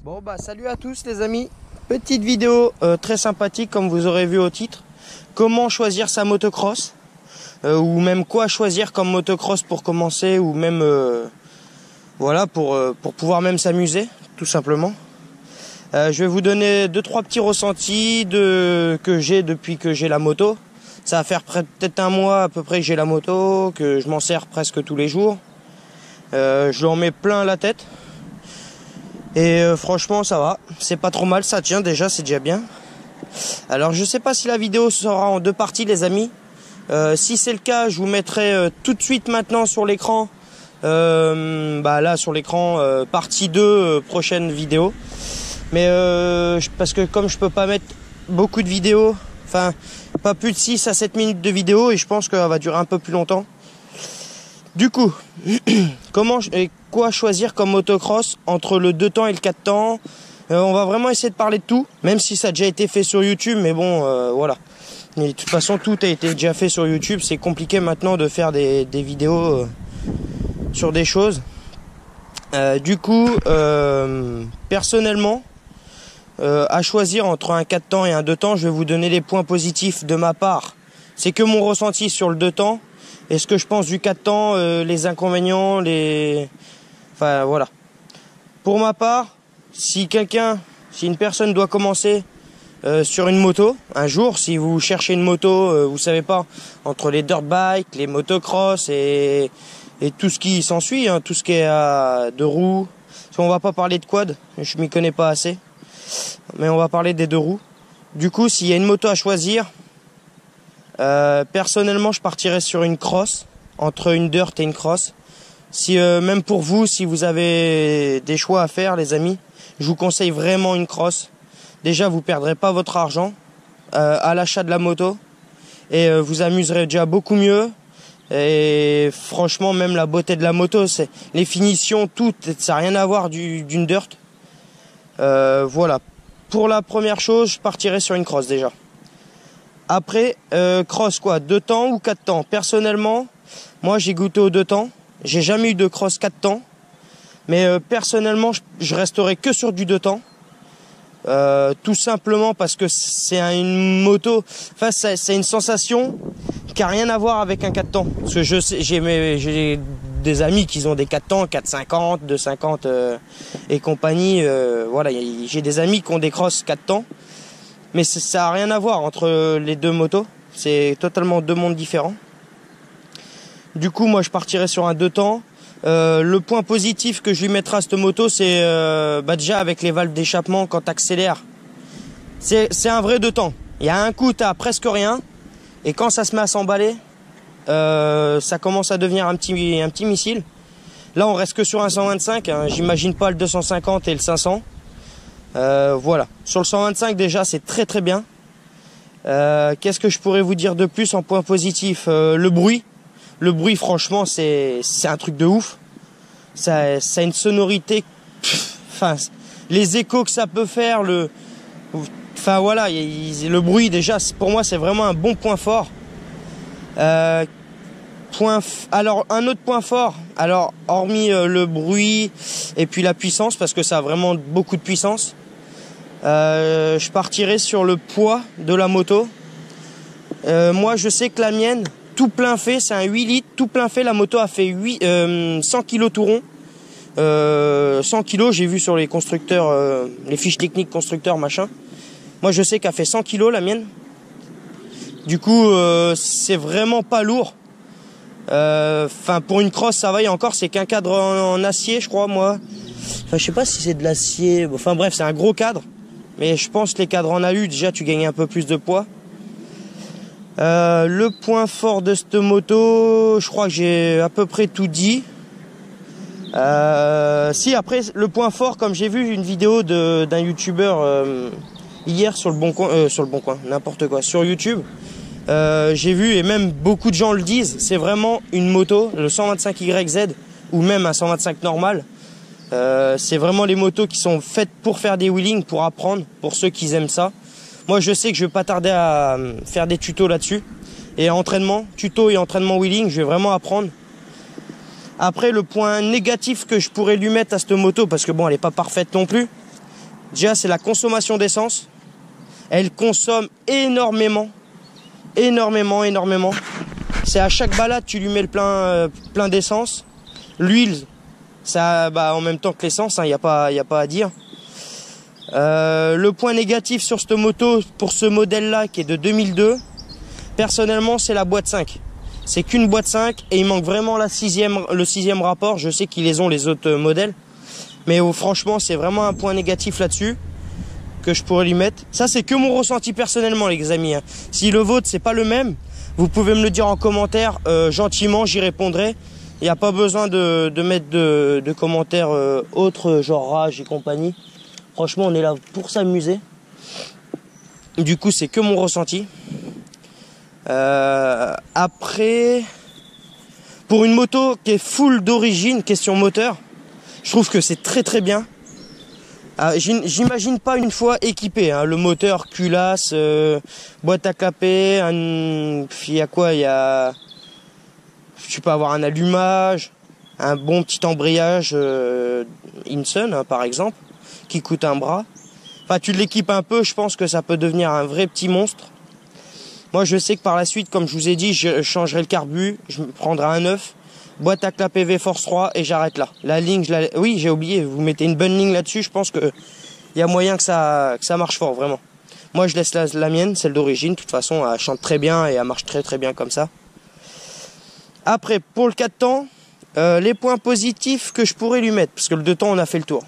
Bon bah salut à tous les amis, petite vidéo très sympathique comme vous aurez vu au titre. Comment choisir sa motocross ou même quoi choisir comme motocross pour commencer ou même voilà pour pouvoir même s'amuser tout simplement. Je vais vous donner 2-3 petits ressentis que j'ai depuis que j'ai la moto. Ça va faire peut-être un mois à peu près que j'ai la moto, que je m'en sers presque tous les jours. Je lui en mets plein la tête. Et franchement ça va, c'est pas trop mal, ça tient déjà, c'est déjà bien. Alors je sais pas si la vidéo sera en deux parties les amis. Si c'est le cas, je vous mettrai tout de suite maintenant sur l'écran. Là sur l'écran partie 2 prochaine vidéo. Mais parce que comme je peux pas mettre beaucoup de vidéos, enfin pas plus de 6 à 7 minutes de vidéo, et je pense qu'elle va durer un peu plus longtemps. Du coup, quoi choisir comme motocross entre le 2 temps et le 4 temps? On va vraiment essayer de parler de tout, même si ça a déjà été fait sur YouTube, mais bon, voilà. Et de toute façon, tout a été déjà fait sur YouTube, c'est compliqué maintenant de faire des vidéos sur des choses. Personnellement, à choisir entre un 4 temps et un 2 temps, je vais vous donner les points positifs de ma part. C'est que mon ressenti sur le 2 temps. Et ce que je pense du 4 temps, les inconvénients, enfin voilà. Pour ma part, si une personne doit commencer sur une moto, un jour, si vous cherchez une moto, vous savez pas, entre les dirt bikes, les motocross et tout ce qui s'ensuit, hein, tout ce qui est à deux roues. On va pas parler de quad, je m'y connais pas assez, mais on va parler des deux roues. Du coup, s'il y a une moto à choisir, personnellement je partirais sur une cross, entre une dirt et une cross. Si même pour vous, si vous avez des choix à faire les amis, je vous conseille vraiment une cross. Déjà vous perdrez pas votre argent à l'achat de la moto et vous amuserez déjà beaucoup mieux. Et franchement même la beauté de la moto, c'est les finitions, tout, ça n'a rien à voir d'une dirt. Voilà, pour la première chose je partirais sur une cross déjà. Après, cross quoi, 2 temps ou 4 temps? Personnellement, moi j'ai goûté aux 2 temps. J'ai jamais eu de cross 4 temps. Mais personnellement, je resterai que sur du 2 temps. Tout simplement parce que c'est une moto, enfin c'est une sensation qui n'a rien à voir avec un 4 temps. Parce que j'ai des amis qui ont des 4 temps, 450, 250 et compagnie. Voilà, j'ai des amis qui ont des cross 4 temps. Mais ça n'a rien à voir entre les deux motos. C'est totalement deux mondes différents. Du coup, moi, je partirais sur un 2 temps. Le point positif que je lui mettrai à cette moto, c'est déjà avec les valves d'échappement quand tu accélères. C'est un vrai 2 temps. Il y a un coup, tu n'as presque rien. Et quand ça se met à s'emballer, ça commence à devenir un petit missile. Là, on reste que sur un 125. Hein. J'imagine pas le 250 et le 500. Voilà, sur le 125 déjà c'est très très bien. Qu'est-ce que je pourrais vous dire de plus en point positif? Le bruit franchement c'est un truc de ouf. Ça a une sonorité, enfin les échos que ça peut faire, enfin voilà, le bruit déjà pour moi c'est vraiment un bon point fort. Alors un autre point fort, alors hormis le bruit et puis la puissance, parce que ça a vraiment beaucoup de puissance, je partirai sur le poids de la moto. Moi je sais que la mienne, tout plein fait, c'est un 8 litres, tout plein fait, la moto a fait 100 kg tout rond. 100 kg, j'ai vu sur les constructeurs, les fiches techniques constructeurs machin. Moi je sais qu'elle fait 100 kg la mienne. Du coup c'est vraiment pas lourd. Enfin pour une cross ça va, et encore c'est qu'un cadre en acier je crois moi. Enfin je sais pas si c'est de l'acier, enfin bref c'est un gros cadre. Mais je pense que les cadres en alu déjà tu gagnes un peu plus de poids. Le point fort de cette moto, je crois que j'ai à peu près tout dit. Si après le point fort, comme j'ai vu une vidéo d'un youtubeur hier sur le Bon Coin, n'importe quoi, sur YouTube. J'ai vu, et même beaucoup de gens le disent, c'est vraiment une moto, le 125YZ ou même un 125 normal. C'est vraiment les motos qui sont faites pour faire des wheelings, pour apprendre, pour ceux qui aiment ça. Moi je sais que je vais pas tarder à faire des tutos là-dessus. Et tuto et entraînement wheeling, je vais vraiment apprendre. Après le point négatif que je pourrais lui mettre à cette moto, parce que bon elle est pas parfaite non plus, Déjà, c'est la consommation d'essence. Elle consomme énormément. Énormément. C'est à chaque balade, tu lui mets le plein d'essence. L'huile, ça, en même temps que l'essence, y a pas à dire. Le point négatif sur cette moto, pour ce modèle-là, qui est de 2002, personnellement, c'est la boîte 5. C'est qu'une boîte 5 et il manque vraiment le sixième rapport. Je sais qu'ils les ont, les autres modèles. Mais franchement, c'est vraiment un point négatif là-dessus que je pourrais lui mettre. Ça, c'est que mon ressenti personnellement, les amis. Si le vôtre, c'est pas le même, vous pouvez me le dire en commentaire. Gentiment, j'y répondrai. Il n'y a pas besoin de mettre de commentaires autres, genre rage et compagnie. Franchement, on est là pour s'amuser. Du coup, c'est que mon ressenti. Après, pour une moto qui est full d'origine, question moteur, je trouve que c'est très bien. J'imagine pas une fois équipé, le moteur, culasse, boîte à clapper, il y a quoi, tu peux avoir un allumage, un bon petit embrayage Insun, par exemple, qui coûte un bras. Enfin, tu l'équipes un peu, je pense que ça peut devenir un vrai petit monstre. Moi, je sais que par la suite, comme je vous ai dit, je changerai le carbu, je prendrai un neuf, boîte à clapper V-Force 3 et j'arrête là. La ligne, oui, j'ai oublié, vous mettez une bonne ligne là-dessus, je pense que il y a moyen que ça marche fort, vraiment. Moi, je laisse la mienne, celle d'origine. De toute façon, elle chante très bien et elle marche très bien comme ça. Après, pour le 4 temps, les points positifs que je pourrais lui mettre, parce que le 2 temps, on a fait le tour.